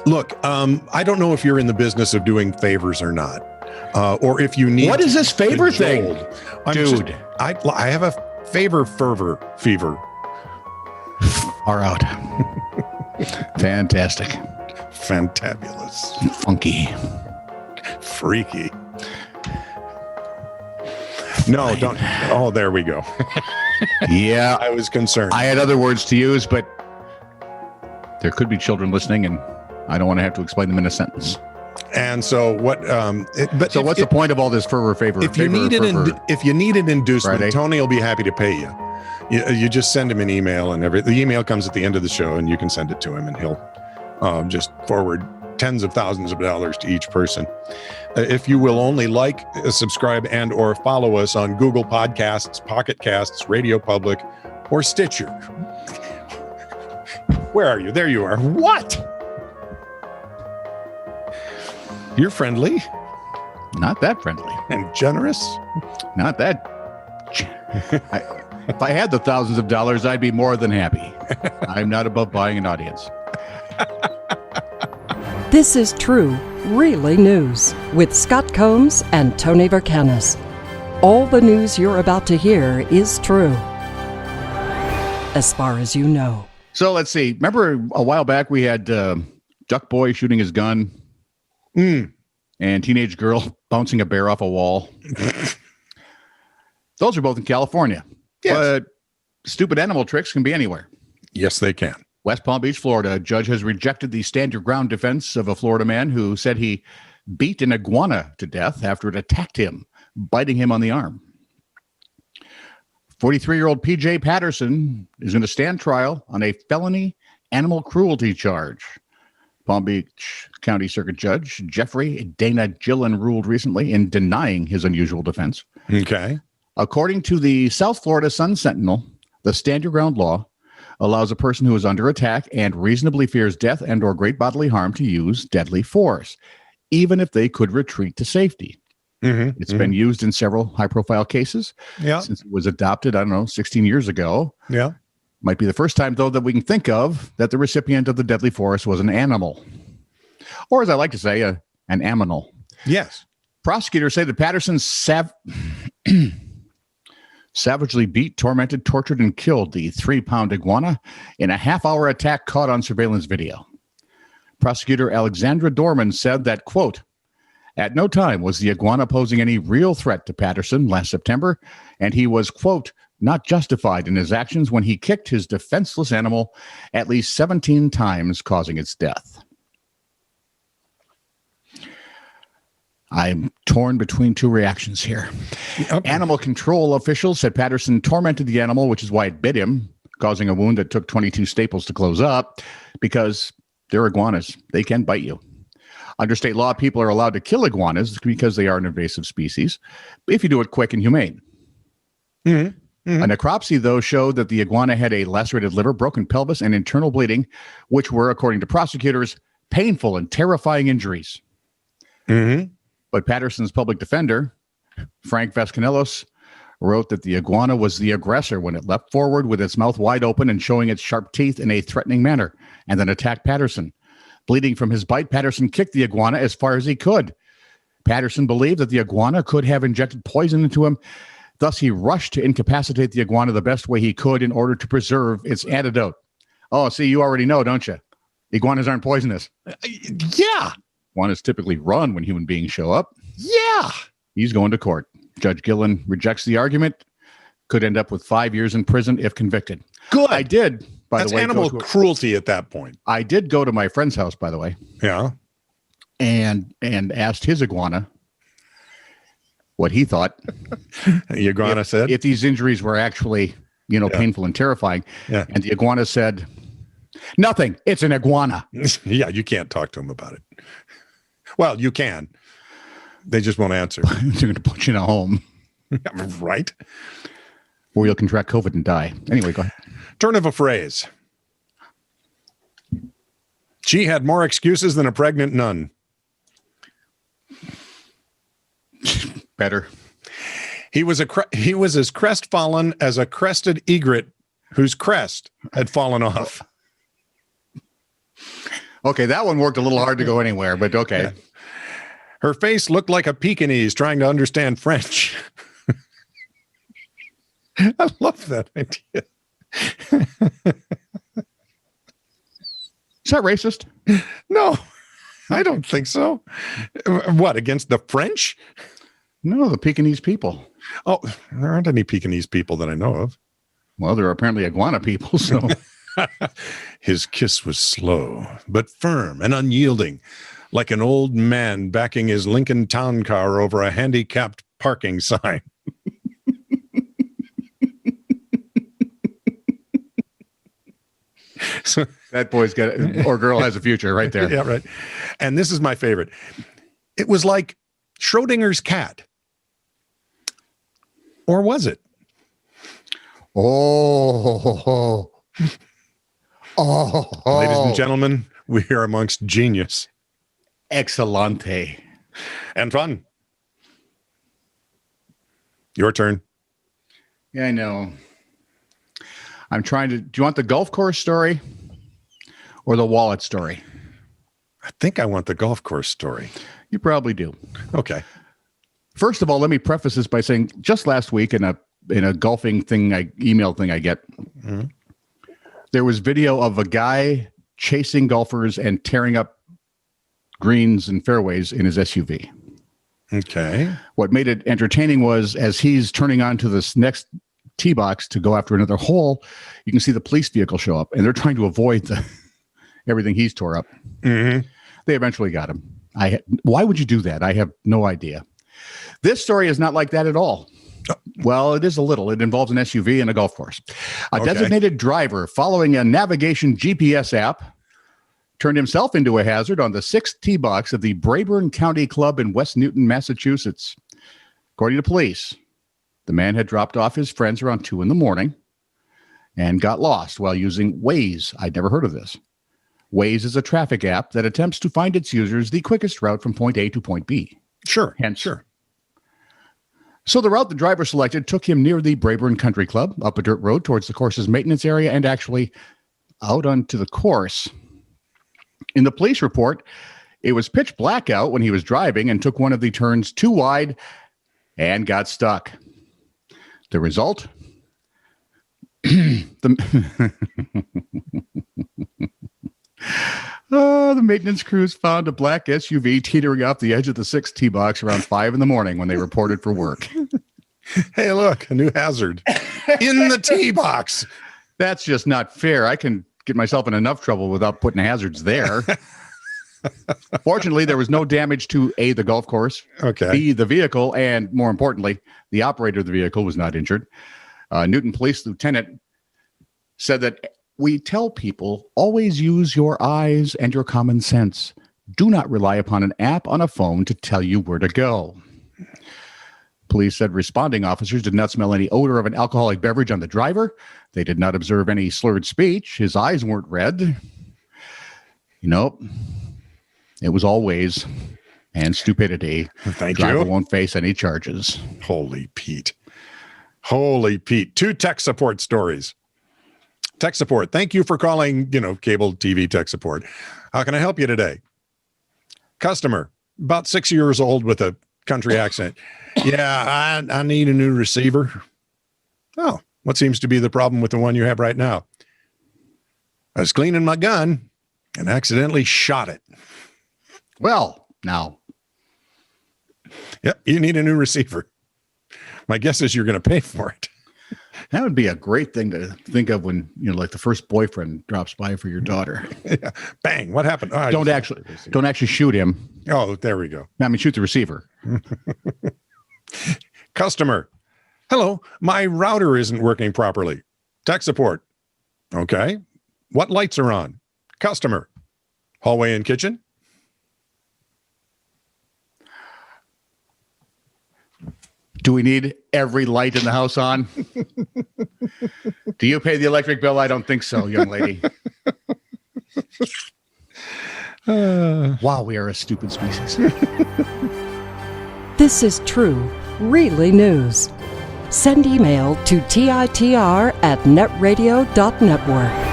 Look, I don't know if you're in the business of doing favors or not, or if you need. What is this favor thing, dude? I have a favor fervor fever. Far out. Fantastic. Fantabulous. Funky. Freaky. No, don't. Oh, there we go. Yeah. I was concerned. I had other words to use, but there could be children listening, and I don't want to have to explain them in a sentence. And so what? What's the point of all this favor? If you need an inducement, Friday. Tony will be happy to pay you. You just send him an email, and the email comes at the end of the show, and you can send it to him, and he'll just forward tens of thousands of dollars to each person. If you will only like, subscribe, and or follow us on Google Podcasts, Pocket Casts, Radio Public, or Stitcher. Where are you? There you are. What? You're friendly. Not that friendly. And generous. Not that. If I had the thousands of dollars, I'd be more than happy. I'm not above buying an audience. This is True, Really News with Scott Combs and Tony Vercanis. All the news you're about to hear is true, as far as you know. So let's see. Remember a while back we had Duck Boy shooting his gun and teenage girl bouncing a bear off a wall. Those are both in California. Yes. But stupid animal tricks can be anywhere. Yes, they can. West Palm Beach, Florida. A judge has rejected the stand your ground defense of a Florida man who said he beat an iguana to death after it attacked him, biting him on the arm. 43-year-old PJ Patterson is going to stand trial on a felony animal cruelty charge. Palm Beach County Circuit Judge Jeffrey Dana Gillen ruled recently in denying his unusual defense. Okay. According to the South Florida Sun Sentinel, the stand your ground law allows a person who is under attack and reasonably fears death and or great bodily harm to use deadly force, even if they could retreat to safety. It's been used in several high-profile cases since it was adopted, 16 years ago. Yeah. Might be the first time, though, that we can think of that the recipient of the deadly force was an animal. Or, as I like to say, an aminal. Yes. Prosecutors say that Patterson savagely beat, tormented, tortured, and killed the 3-pound iguana in a half-hour attack caught on surveillance video. Prosecutor Alexandra Dorman said that, quote, at no time was the iguana posing any real threat to Patterson last September, and he was, quote, not justified in his actions when he kicked his defenseless animal at least 17 times, causing its death. I'm torn between two reactions here. Okay. Animal control officials said Patterson tormented the animal, which is why it bit him, causing a wound that took 22 staples to close up, because they're iguanas. They can bite you. Under state law, people are allowed to kill iguanas because they are an invasive species, if you do it quick and humane. A necropsy, though, showed that the iguana had a lacerated liver, broken pelvis, and internal bleeding, which were, according to prosecutors, painful and terrifying injuries. But Patterson's public defender, Frank Vasconcelos, wrote that the iguana was the aggressor when it leapt forward with its mouth wide open and showing its sharp teeth in a threatening manner, and then attacked Patterson. Bleeding from his bite, Patterson kicked the iguana as far as he could. Patterson believed that the iguana could have injected poison into him. Thus, he rushed to incapacitate the iguana the best way he could in order to preserve its antidote. Oh, see, you already know, don't you? Iguanas aren't poisonous. Yeah. Iguanas typically run when human beings show up. Yeah. He's going to court. Judge Gillen rejects the argument. Could end up with 5 years in prison if convicted. Good. I did, by the way. That's animal cruelty at that point. I did go to my friend's house, by the way. Yeah. And asked his iguana what he thought. The iguana said? If these injuries were actually, painful and terrifying. Yeah. And the iguana said, nothing. It's an iguana. Yeah, you can't talk to him about it. Well, you can. They just won't answer. They're going to put you in a home. Right. Or you'll contract COVID and die. Anyway, go ahead. Turn of a phrase. She had more excuses than a pregnant nun. Better. He was as crestfallen as a crested egret whose crest had fallen off. Okay, that one worked a little hard to go anywhere, but okay. Yeah. Her face looked like a Pekingese trying to understand French. I love that idea. Is that racist? No, I don't think so. What, against the French? No, the Pekingese people. Oh, there aren't any Pekingese people that I know of. Well, there are apparently iguana people, so. His kiss was slow, but firm and unyielding, like an old man backing his Lincoln Town Car over a handicapped parking sign. So, that boy's got or girl has a future right there. Yeah, right. And this is my favorite. It was like Schrodinger's cat. Or was it? Oh. Ladies and gentlemen, we are amongst genius. Excellente. And fun. Your turn. Yeah, I know. I'm trying to. Do you want the golf course story or the wallet story? I think I want the golf course story. You probably do. Okay. First of all, let me preface this by saying just last week in a golfing thing, email thing I get, there was video of a guy chasing golfers and tearing up greens and fairways in his SUV. Okay. What made it entertaining was as he's turning onto this next tee box to go after another hole, you can see the police vehicle show up, and they're trying to avoid everything he's tore up. Mm-hmm. They eventually got him. Why would you do that? I have no idea. This story is not like that at all. Well, it is a little. It involves an SUV and a golf course. A designated driver following a navigation GPS app turned himself into a hazard on the 6th tee box of the Brabourne County Club in West Newton, Massachusetts. According to police, the man had dropped off his friends around 2 a.m. and got lost while using Waze. I'd never heard of this. Waze is a traffic app that attempts to find its users the quickest route from point A to point B. Sure. Sure. So the route the driver selected took him near the Brabourne Country Club, up a dirt road towards the course's maintenance area, and actually out onto the course. In the police report, it was pitch black out when he was driving and took one of the turns too wide and got stuck. The result? The maintenance crews found a black SUV teetering off the edge of the 6th tee box around 5 a.m. when they reported for work. Hey, look, a new hazard in the tee box. That's just not fair. I can get myself in enough trouble without putting hazards there. Fortunately, there was no damage to A, the golf course, B, the vehicle, and more importantly, the operator of the vehicle was not injured. Newton Police Lieutenant said that we tell people, always use your eyes and your common sense. Do not rely upon an app on a phone to tell you where to go. Police said responding officers did not smell any odor of an alcoholic beverage on the driver. They did not observe any slurred speech. His eyes weren't red. It was all Waze and stupidity. Thank Driver you. won't face any charges. Holy Pete. 2 tech support stories. Tech support. Thank you for calling, cable TV tech support. How can I help you today? Customer, about 6 years old with a country accent. Yeah, I need a new receiver. Oh, what seems to be the problem with the one you have right now? I was cleaning my gun and accidentally shot it. Well, now. Yep, you need a new receiver. My guess is you're going to pay for it. That would be a great thing to think of when, like the first boyfriend drops by for your daughter. Yeah. Bang. What happened? Oh, don't actually shoot him. Oh, there we go. Shoot the receiver. Customer. Hello, my router isn't working properly. Tech support. Okay. What lights are on? Customer. Hallway and kitchen. Do we need every light in the house on? Do you pay the electric bill? I don't think so, young lady. Wow, we are a stupid species. This is true, really news. Send email to TiTR@netradio.network.